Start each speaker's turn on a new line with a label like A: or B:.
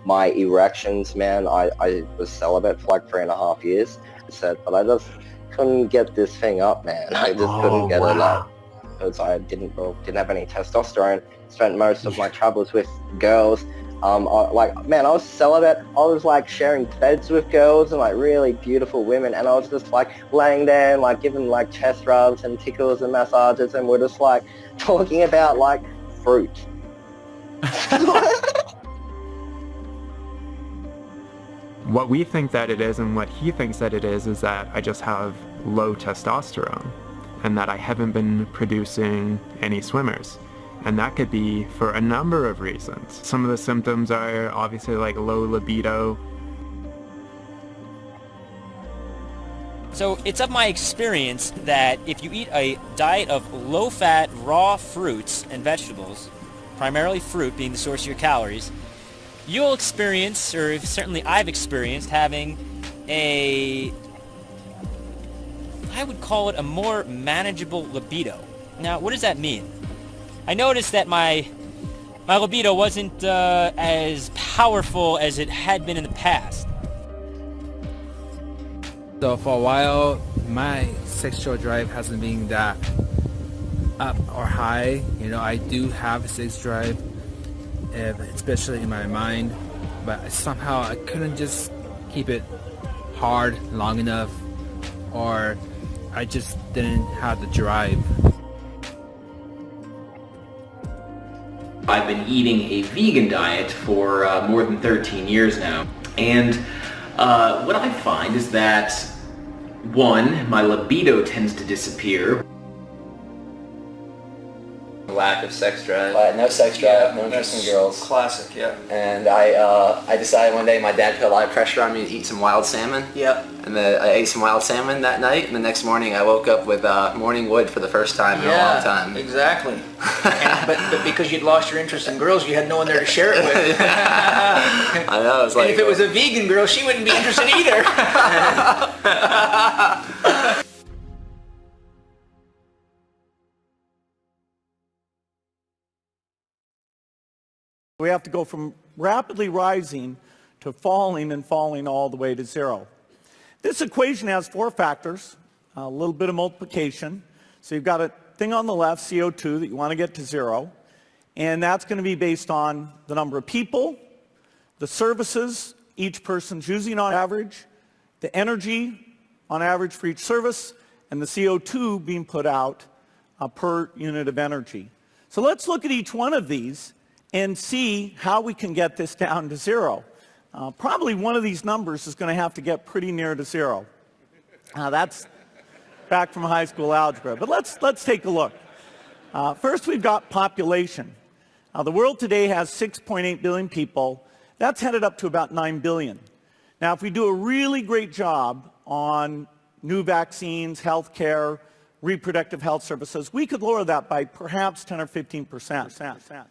A: my erections, man, I was celibate for like 3.5 years. I said, but I just couldn't get this thing up, man. I just couldn't get it up because I didn't have any testosterone. Spent most of my travels with girls. I was celibate. I was like sharing beds with girls and like really beautiful women, and I was just like laying there and like giving like chest rubs and tickles and massages, and we're just like talking about like fruit.
B: What we think that it is and what he thinks that it is that I just have low testosterone and that I haven't been producing any swimmers. And that could be for a number of reasons. Some of the symptoms are obviously like low libido.
C: So it's of my experience that if you eat a diet of low-fat, raw fruits and vegetables, primarily fruit being the source of your calories, you'll experience, or certainly I've experienced, having I would call it a more manageable libido. Now, what does that mean? I noticed that my libido wasn't as powerful as it had been in the past.
D: So for a while, my sexual drive hasn't been that up or high. You know, I do have a sex drive, especially in my mind, but somehow I couldn't just keep it hard long enough, or I just didn't have the drive.
E: I've been eating a vegan diet for more than 13 years now, and what I find is that, one, my libido tends to disappear.
F: Lack of sex drive.
G: No sex drive, no interest in girls.
F: Classic, yeah.
G: And I decided one day, my dad put a lot of pressure on me to eat some wild salmon.
F: Yep.
G: And I ate some wild salmon that night, and the next morning I woke up with morning wood for the first time in a long time.
F: Exactly. But because you'd lost your interest in girls, you had no one there to share it with.
G: I know, it's like...
F: And if it was a vegan girl, she wouldn't be interested either.
H: We have to go from rapidly rising to falling and falling all the way to zero. This equation has 4 factors, a little bit of multiplication. So you've got a thing on the left, CO2, that you want to get to zero. And that's going to be based on the number of people, the services each person's using on average, the energy on average for each service, and the CO2 being put out per unit of energy. So let's look at each one of these and see how we can get this down to zero. Probably one of these numbers is going to have to get pretty near to zero. That's back from high school algebra. But let's take a look. First, we've got population. The world today has 6.8 billion people. That's headed up to about 9 billion. Now, if we do a really great job on new vaccines, healthcare, reproductive health services, we could lower that by perhaps 10 or 15%.